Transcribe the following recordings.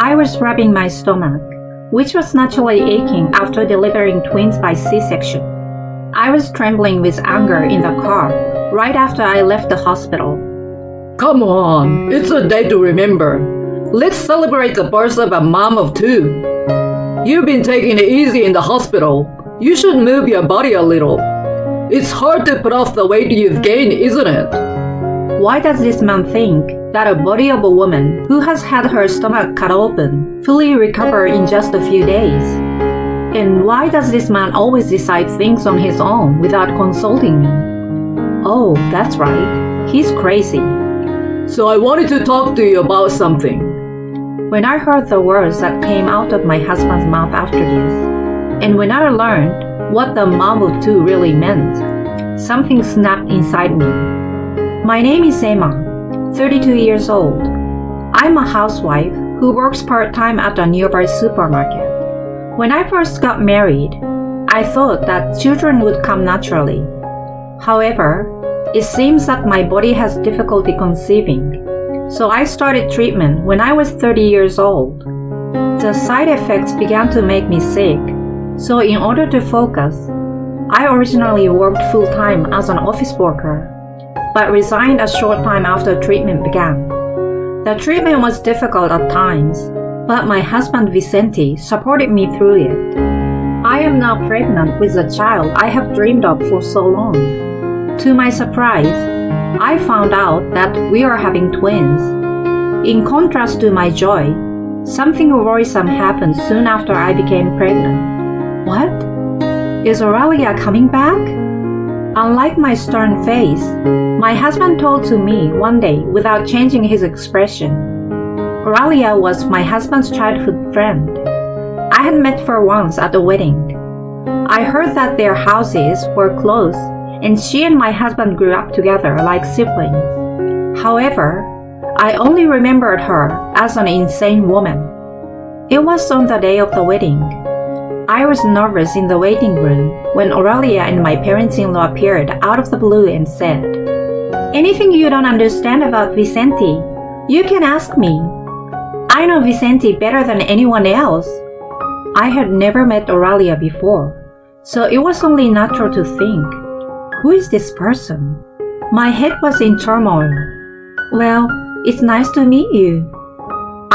I was rubbing my stomach, which was naturally aching after delivering twins by C-section. I was trembling with anger in the car right after I left the hospital. Come on, it's a day to remember. Let's celebrate the birth of a mom of two. You've been taking it easy in the hospital. You should move your body a little. It's hard to put off the weight you've gained, isn't it? Why does this man think that a body of a woman who has had her stomach cut open fully recover in just a few days? And why does this man always decide things on his own without consulting me? Oh, that's right. He's crazy. So I wanted to talk to you about something. When I heard the words that came out of my husband's mouth after this, and when I learned what the mom of two really meant, something snapped inside me. My name is Emma, 32 years old. I'm a housewife who works part-time at a nearby supermarket. When I first got married, I thought that children would come naturally. However, it seems that my body has difficulty conceiving, so I started treatment when I was 30 years old. The side effects began to make me sick, so in order to focus, I originally worked full-time as an office worker, but resigned a short time after treatment began. The treatment was difficult at times, but my husband Vicente supported me through it. I am now pregnant with a child I have dreamed of for so long. To my surprise, I found out that we are having twins. In contrast to my joy, something worrisome happened soon after I became pregnant. What? Is Aurelia coming back? Unlike my stern face, my husband told to me one day without changing his expression. Aurelia was my husband's childhood friend. I had met her once at the wedding. I heard that their houses were close and she and my husband grew up together like siblings. However, I only remembered her as an insane woman. It was on the day of the wedding. I was nervous in the waiting room when Aurelia and my parents-in-law appeared out of the blue and said, "Anything you don't understand about Vicente, you can ask me. I know Vicente better than anyone else." I had never met Aurelia before, so it was only natural to think, who is this person? My head was in turmoil. "Well, it's nice to meet you."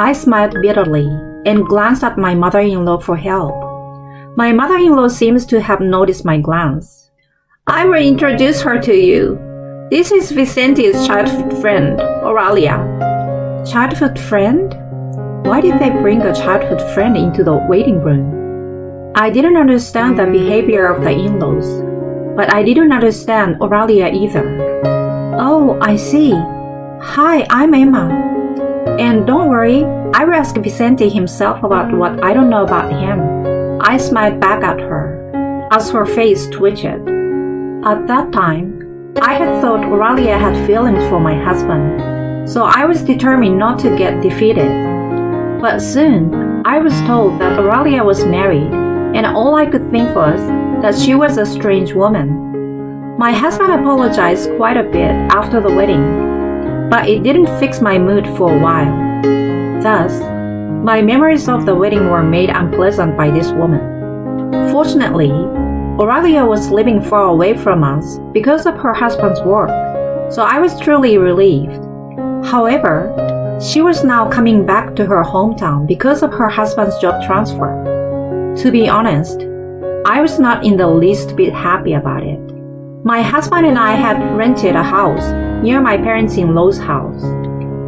I smiled bitterly and glanced at my mother-in-law for help. My mother-in-law seems to have noticed my glance. "I will introduce her to you. This is Vicente's childhood friend, Aurelia." Childhood friend? Why did they bring a childhood friend into the waiting room? I didn't understand the behavior of the in-laws, but I didn't understand Aurelia either. "Oh, I see. Hi, I'm Emma. And don't worry, I will ask Vicente himself about what I don't know about him." I smiled back at her as her face twitched. At that time, I had thought Aurelia had feelings for my husband, so I was determined not to get defeated. But soon, I was told that Aurelia was married, and all I could think was that she was a strange woman. My husband apologized quite a bit after the wedding, but it didn't fix my mood for a while. Thus, my memories of the wedding were made unpleasant by this woman. Fortunately, Aurelia was living far away from us because of her husband's work, so I was truly relieved. However, she was now coming back to her hometown because of her husband's job transfer. To be honest, I was not in the least bit happy about it. My husband and I had rented a house near my parents-in-law's house.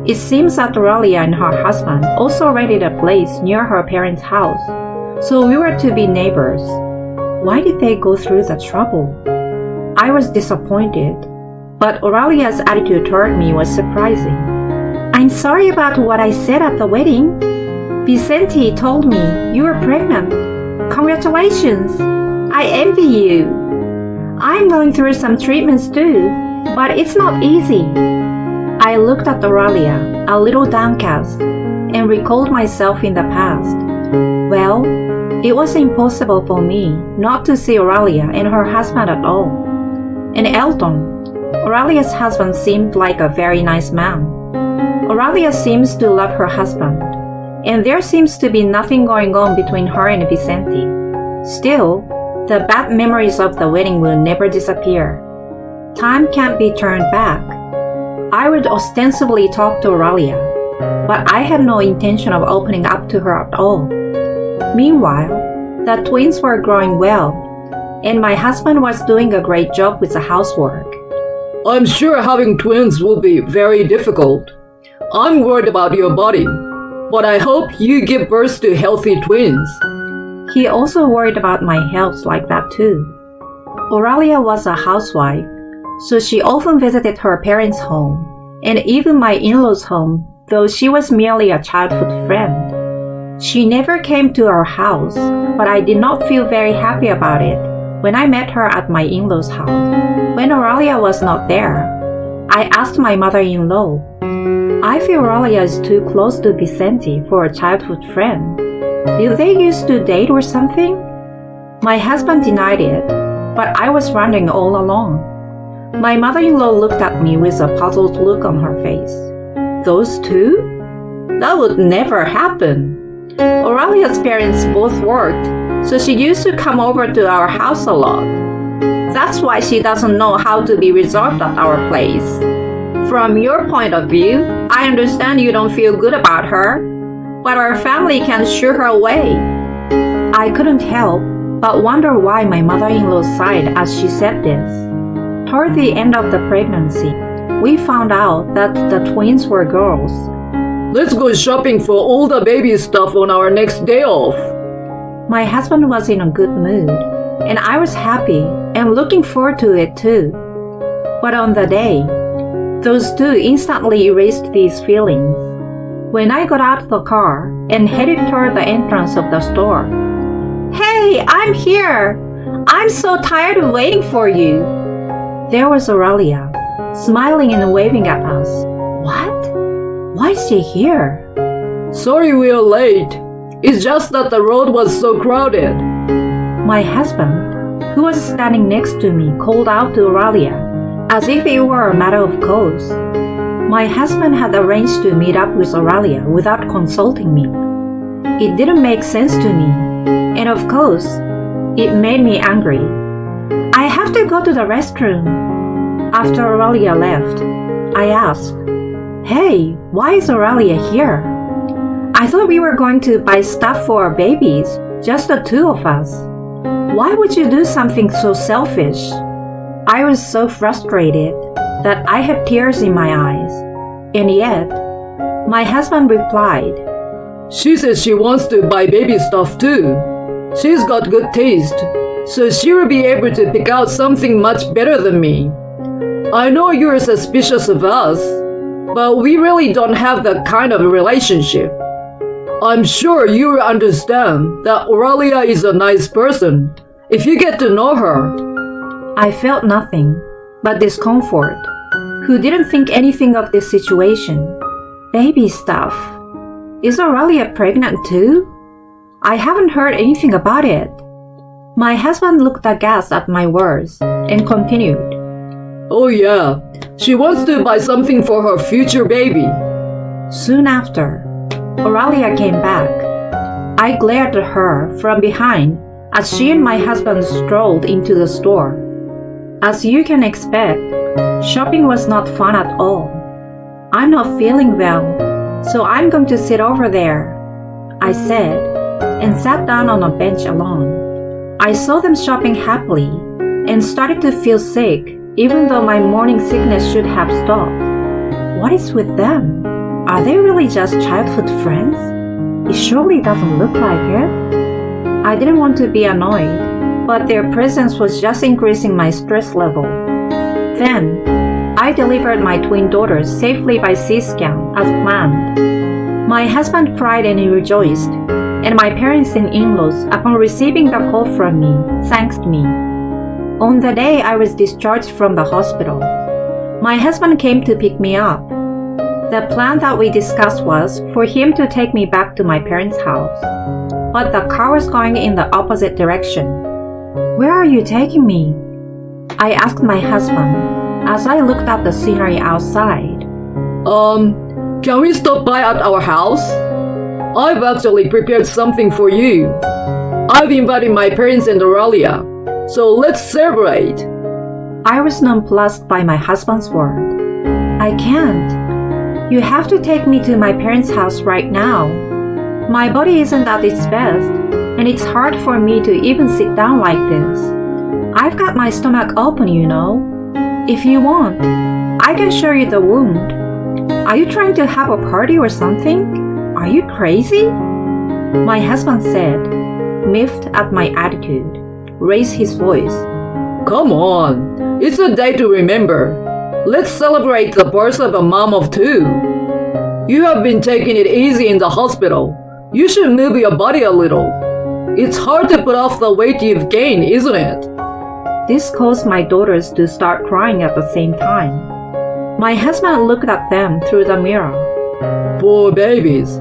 It seems that Aurelia and her husband also rented a place near her parents' house, so we were to be neighbors. Why did they go through the trouble? I was disappointed, but Aurelia's attitude toward me was surprising. "I'm sorry about what I said at the wedding. Vicente told me you were pregnant. Congratulations! I envy you. I'm going through some treatments too, but it's not easy." I looked at Aurelia, a little downcast, and recalled myself in the past. Well, it was impossible for me not to see Aurelia and her husband at all. And Elton, Aurelia's husband, seemed like a very nice man. Aurelia seems to love her husband, and there seems to be nothing going on between her and Vicente. Still, the bad memories of the wedding will never disappear. Time can't be turned back. I would ostensibly talk to Aurelia, but I had no intention of opening up to her at all. Meanwhile, the twins were growing well, and my husband was doing a great job with the housework. I'm sure having twins will be very difficult. I'm worried about your body, but I hope you give birth to healthy twins. He also worried about my health like that too. Aurelia was a housewife, so she often visited her parents' home, and even my in-laws' home, though she was merely a childhood friend. She never came to our house, but I did not feel very happy about it when I met her at my in-laws' house. When Aurelia was not there, I asked my mother-in-law, I feel Aurelia is too close to Vicente for a childhood friend. Did they used to date or something? My husband denied it, but I was wondering all along. My mother-in-law looked at me with a puzzled look on her face. Those two? That would never happen. Aurelia's parents both worked, so she used to come over to our house a lot. That's why she doesn't know how to be reserved at our place. From your point of view, I understand you don't feel good about her, but our family can shoo her away. I couldn't help but wonder why my mother-in-law sighed as she said this. Toward the end of the pregnancy, we found out that the twins were girls. Let's go shopping for all the baby stuff on our next day off. My husband was in a good mood, and I was happy and looking forward to it too. But on the day, those two instantly erased these feelings. When I got out of the car and headed toward the entrance of the store, "Hey, I'm here! I'm so tired of waiting for you!" There was Aurelia, smiling and waving at us. What? Why is she here? Sorry we are late. It's just that the road was so crowded. My husband, who was standing next to me, called out to Aurelia, as if it were a matter of course. My husband had arranged to meet up with Aurelia without consulting me. It didn't make sense to me, and of course, it made me angry. I have to go to the restroom. After Aurelia left, I asked, "Hey, why is Aurelia here? I thought we were going to buy stuff for our babies, just the two of us. Why would you do something so selfish?" I was so frustrated that I had tears in my eyes, and yet, my husband replied, She says she wants to buy baby stuff too. She's got good taste, so she will be able to pick out something much better than me. I know you're suspicious of us, but we really don't have that kind of relationship. I'm sure you will understand that Aurelia is a nice person if you get to know her. I felt nothing but discomfort. Who didn't think anything of this situation? Baby stuff. Is Aurelia pregnant too? I haven't heard anything about it. My husband looked aghast at my words and continued. Oh yeah, she wants to buy something for her future baby. Soon after, Aurelia came back. I glared at her from behind as she and my husband strolled into the store. As you can expect, shopping was not fun at all. I'm not feeling well, so I'm going to sit over there, I said, and sat down on a bench alone. I saw them shopping happily and started to feel sick, even though my morning sickness should have stopped. What is with them? Are they really just childhood friends? It surely doesn't look like it. I didn't want to be annoyed, but their presence was just increasing my stress level. Then, I delivered my twin daughters safely by C-scan as planned. My husband cried and he rejoiced, and my parents and in-laws, upon receiving the call from me, thanked me. On the day I was discharged from the hospital, my husband came to pick me up. The plan that we discussed was for him to take me back to my parents' house, but the car was going in the opposite direction. "Where are you taking me?" I asked my husband as I looked at the scenery outside. Can we stop by at our house? I've actually prepared something for you. I've invited my parents and Aurelia, so let's celebrate. I was nonplussed by my husband's word. I can't. You have to take me to my parents' house right now. My body isn't at its best, and it's hard for me to even sit down like this. I've got my stomach open, you know. If you want, I can show you the wound. Are you trying to have a party or something? Are you crazy? My husband said, miffed at my attitude, raised his voice. Come on, it's a day to remember. Let's celebrate the birth of a mom of two. You have been taking it easy in the hospital. You should move your body a little. It's hard to put off the weight you've gained, isn't it? This caused my daughters to start crying at the same time. My husband looked at them through the mirror. Poor babies.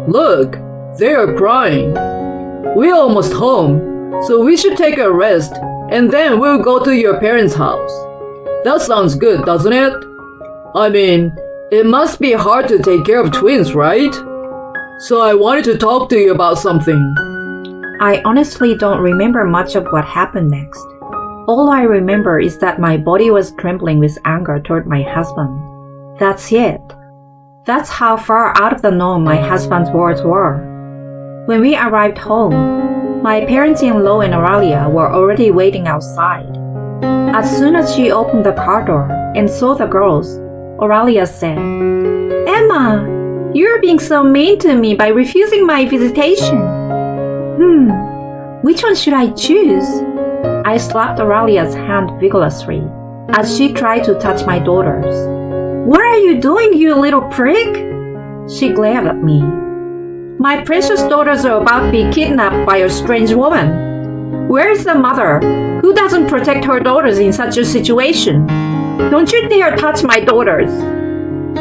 Look, they are crying. We're almost home, so we should take a rest, and then we'll go to your parents' house. That sounds good, doesn't it? I mean, it must be hard to take care of twins, right? So I wanted to talk to you about something. I honestly don't remember much of what happened next. All I remember is that my body was trembling with anger toward my husband. That's it. That's how far out of the norm my husband's words were. When we arrived home, my parents-in-law and Aurelia were already waiting outside. As soon as she opened the car door and saw the girls, Aurelia said, Emma, you're being so mean to me by refusing my visitation. Which one should I choose? I slapped Aurelia's hand vigorously as she tried to touch my daughters. What are you doing, you little prick? She glared at me. My precious daughters are about to be kidnapped by a strange woman. Where is the mother who doesn't protect her daughters in such a situation? Don't you dare touch my daughters.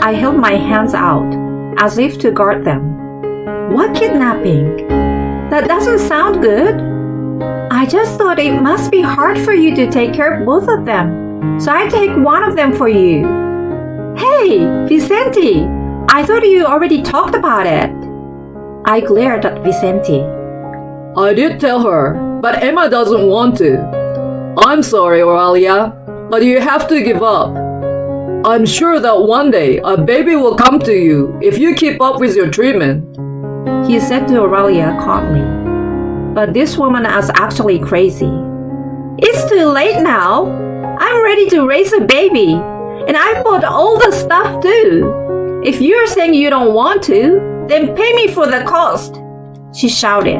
I held my hands out as if to guard them. What kidnapping? That doesn't sound good. I just thought it must be hard for you to take care of both of them, so I take one of them for you. Hey, Vicente, I thought you already talked about it. I glared at Vicente. I did tell her, but Emma doesn't want to. I'm sorry, Aurelia, but you have to give up. I'm sure that one day a baby will come to you if you keep up with your treatment. He said to Aurelia calmly. But this woman is actually crazy. It's too late now. I'm ready to raise a baby. And I bought all the stuff too. If you're saying you don't want to, then pay me for the cost, she shouted.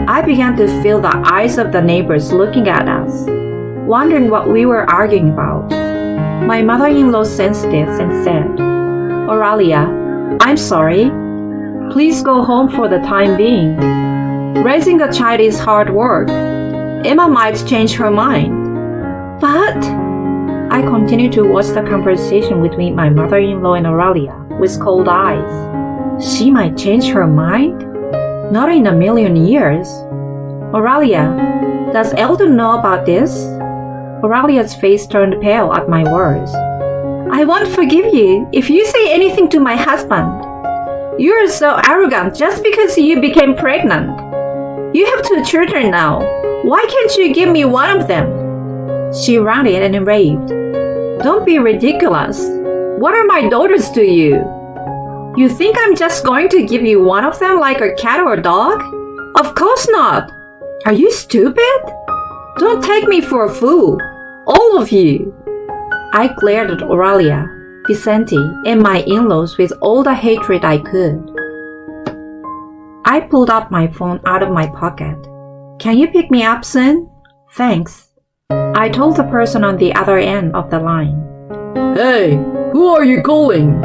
I began to feel the eyes of the neighbors looking at us, wondering what we were arguing about. My mother-in-law sensed this and said, Aurelia, I'm sorry. Please go home for the time being. Raising a child is hard work. Emma might change her mind. But I continued to watch the conversation between my mother-in-law and Aurelia with cold eyes. She might change her mind? Not in a million years. Aurelia, does Eldon know about this? Aurelia's face turned pale at my words. I won't forgive you if you say anything to my husband. You're so arrogant just because you became pregnant. You have 2 children now. Why can't you give me one of them? She rounded and raved. Don't be ridiculous. What are my daughters to you? You think I'm just going to give you one of them like a cat or a dog? Of course not. Are you stupid? Don't take me for a fool. All of you. I glared at Aurelia, Vicente, and my in-laws with all the hatred I could. I pulled out my phone out of my pocket. Can you pick me up soon? Thanks. I told the person on the other end of the line. Hey, who are you calling?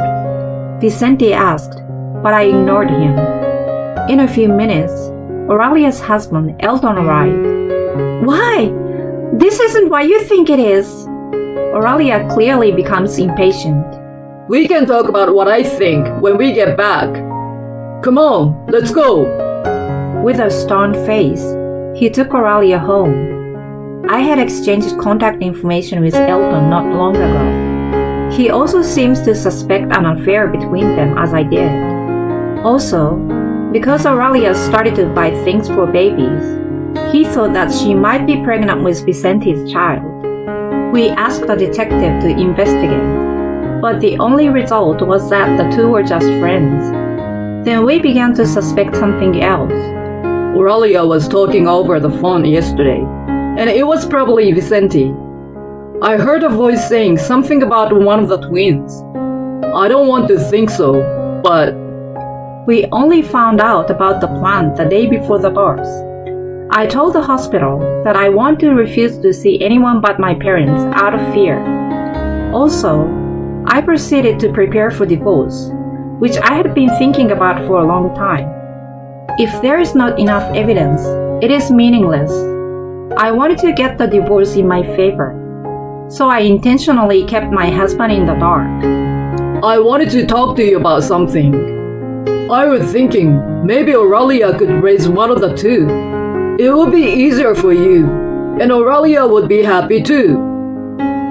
Vicente asked, but I ignored him. In a few minutes, Aurelia's husband, Eldon, arrived. Why? This isn't what you think it is. Aurelia clearly becomes impatient. We can talk about what I think when we get back. Come on, let's go. With a stern face, he took Aurelia home. I had exchanged contact information with Eldon not long ago. He also seems to suspect an affair between them as I did. Also, Because Aurelia started to buy things for babies, he thought that she might be pregnant with Vicente's child. We asked the detective to investigate, but the only result was that the two were just friends. Then we began to suspect something else. Aurelia was talking over the phone yesterday, and it was probably Vicente. I heard a voice saying something about one of the twins. I don't want to think so, but We only found out about the plan the day before the birth. I told the hospital that I want to refuse to see anyone but my parents out of fear. Also, I proceeded to prepare for divorce, which I had been thinking about for a long time. If there is not enough evidence, it is meaningless. I wanted to get the divorce in my favor, so I intentionally kept my husband in the dark. I wanted to talk to you about something. I was thinking maybe Aurelia could raise one of the two. It would be easier for you, and Aurelia would be happy too.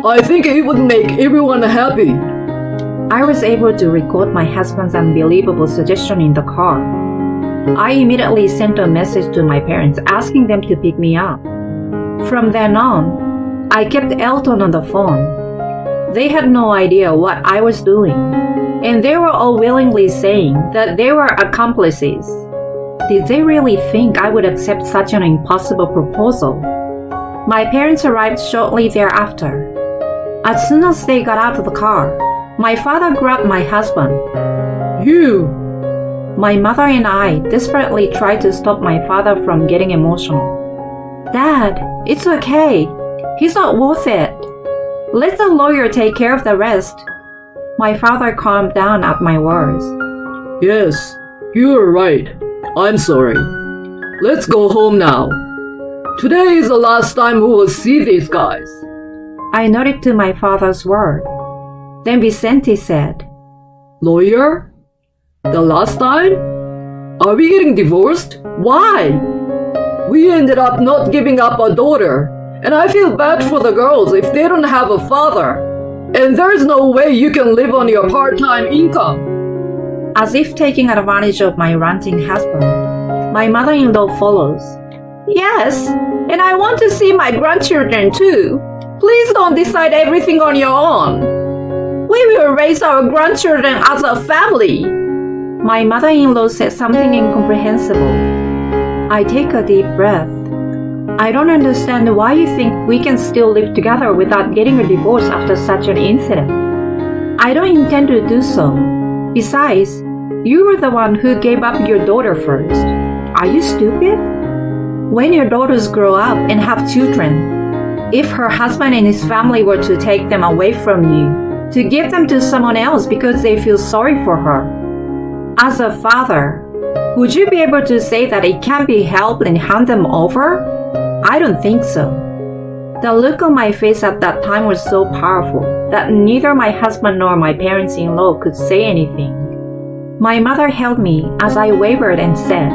I think it would make everyone happy. I was able to record my husband's unbelievable suggestion in the car. I immediately sent a message to my parents asking them to pick me up. From then on, I kept Elton on the phone. They had no idea what I was doing, and they were all willingly saying that they were accomplices. Did they really think I would accept such an impossible proposal? My parents arrived shortly thereafter. As soon as they got out of the car, my father grabbed my husband. You! My mother and I desperately tried to stop my father from getting emotional. Dad, it's okay. He's not worth it. Let the lawyer take care of the rest. My father calmed down at my words. Yes, you are right. I'm sorry. Let's go home now. Today is the last time we will see these guys. I nodded to my father's word. Then Vicente said, Lawyer? The last time? Are we getting divorced? Why? We ended up not giving up a daughter, and I feel bad for the girls if they don't have a father. And there's no way you can live on your part-time income. As if taking advantage of my ranting husband, my mother-in-law follows. Yes, and I want to see my grandchildren too. Please don't decide everything on your own. We will raise our grandchildren as a family. My mother-in-law said something incomprehensible. I take a deep breath. I don't understand why you think we can still live together without getting a divorce after such an incident. I don't intend to do so. Besides, you were the one who gave up your daughter first. Are you stupid? When your daughters grow up and have children, if her husband and his family were to take them away from you, to give them to someone else because they feel sorry for her, as a father, would you be able to say that it can't be helped and hand them over? I don't think so. The look on my face at that time was so powerful that neither my husband nor my parents-in-law could say anything. My mother held me as I wavered and said,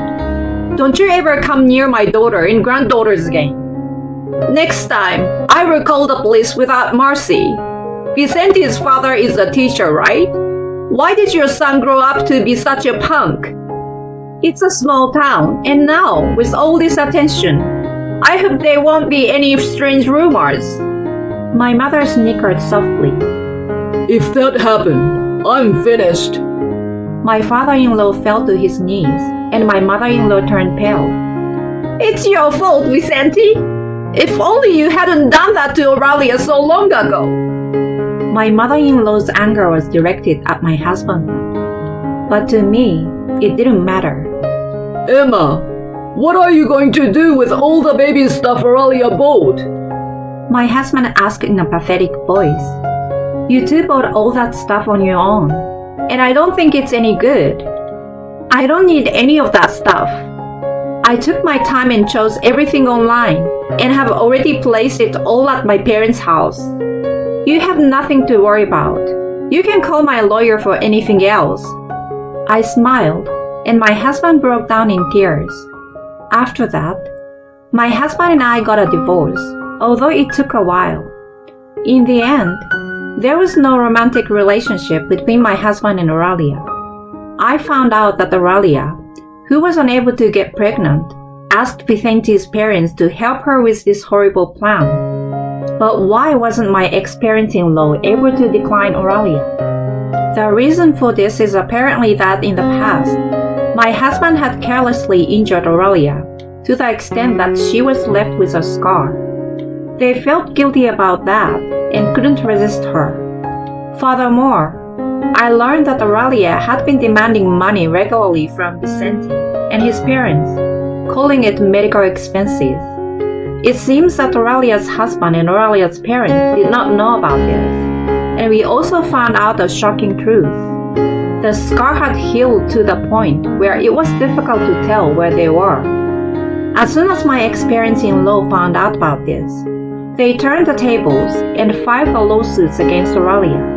"Don't you ever come near my daughter and granddaughters again. Next time, I will call the police without mercy. Vicente's father is a teacher, right? Why did your son grow up to be such a punk? It's a small town, and now, with all this attention, I hope there won't be any strange rumors." My mother snickered softly. If that happened, I'm finished. My father-in-law fell to his knees, and my mother-in-law turned pale. "It's your fault, Vicente. If only you hadn't done that to Aurelia so long ago." My mother-in-law's anger was directed at my husband. But to me, it didn't matter. Emma, what are you going to do with all the baby stuff Aurelia bought? My husband asked in a pathetic voice. "You two bought all that stuff on your own, and I don't think it's any good. I don't need any of that stuff. I took my time and chose everything online, and have already placed it all at my parents' house. You have nothing to worry about. You can call my lawyer for anything else." I smiled, and my husband broke down in tears. After that, my husband and I got a divorce, although it took a while. In the end, there was no romantic relationship between my husband and Aurelia. I found out that Aurelia, who was unable to get pregnant, asked Vicenti's parents to help her with this horrible plan. But why wasn't my ex-parent-in-law able to decline Oralia? The reason for this is apparently that in the past, my husband had carelessly injured Oralia to the extent that she was left with a scar. They felt guilty about that and couldn't resist her. Furthermore, I learned that Oralia had been demanding money regularly from Vicente and his parents, calling it medical expenses. It seems that Oralia's husband and Oralia's parents did not know about this, and we also found out a shocking truth. The scar had healed to the point where it was difficult to tell where they were. As soon as my ex-parents-in-law found out about this, they turned the tables and filed the lawsuits against Oralia.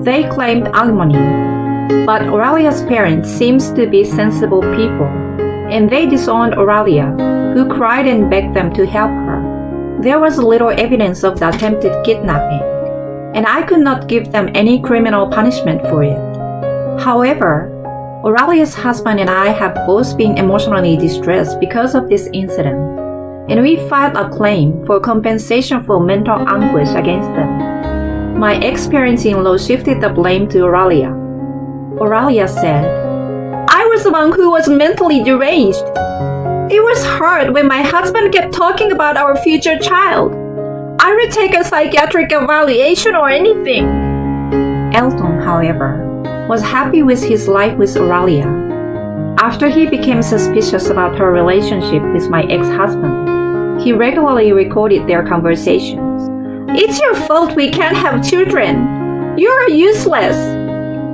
They claimed alimony, but Oralia's parents seems to be sensible people, and they disowned Oralia, who cried and begged them to help her. There was little evidence of the attempted kidnapping, and I could not give them any criminal punishment for it. However, Oralia's husband and I have both been emotionally distressed because of this incident, and we filed a claim for compensation for mental anguish against them. My ex-parents-in-law shifted the blame to Oralia. Oralia said, "I was the one who was mentally deranged. It was hard when my husband kept talking about our future child. I would take a psychiatric evaluation or anything." Elton, however, was happy with his life with Oralia. After he became suspicious about her relationship with my ex-husband, he regularly recorded their conversations. "It's your fault we can't have children. You're useless,"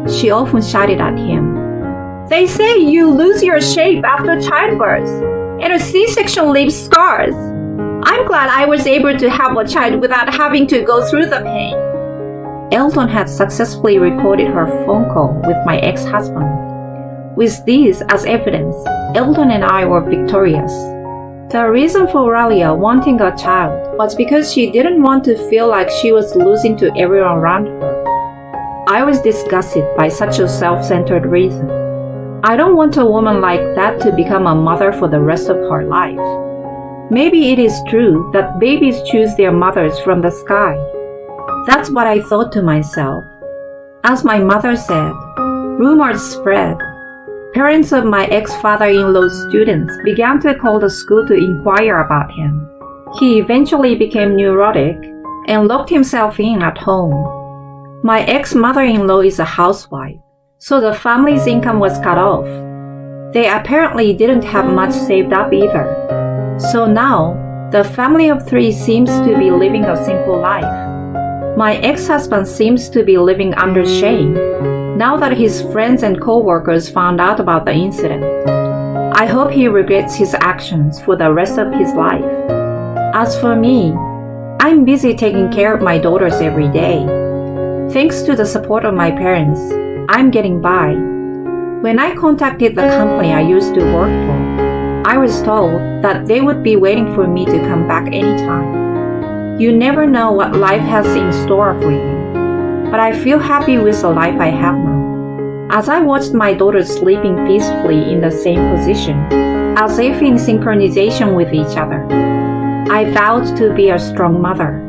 she often shouted at him. "They say you lose your shape after childbirth, and a C-section leaves scars. I'm glad I was able to have a child without having to go through the pain." Elton had successfully recorded her phone call with my ex-husband. With this as evidence, Elton and I were victorious. The reason for Oralia wanting a child was because she didn't want to feel like she was losing to everyone around her. I was disgusted by such a self-centered reason. I don't want a woman like that to become a mother for the rest of her life. Maybe it is true that babies choose their mothers from the sky. That's what I thought to myself. As my mother said, rumors spread. Parents of my ex-father-in-law's students began to call the school to inquire about him. He eventually became neurotic and locked himself in at home. My ex-mother-in-law is a housewife, so the family's income was cut off. They apparently didn't have much saved up either. So now, the family of three seems to be living a simple life. My ex-husband seems to be living under shame now that his friends and co-workers found out about the incident. I hope he regrets his actions for the rest of his life. As for me, I'm busy taking care of my daughters every day. Thanks to the support of my parents, I'm getting by. When I contacted the company I used to work for, I was told that they would be waiting for me to come back anytime. You never know what life has in store for you. But I feel happy with the life I have now. As I watched my daughters sleeping peacefully in the same position, as if in synchronization with each other, I vowed to be a strong mother.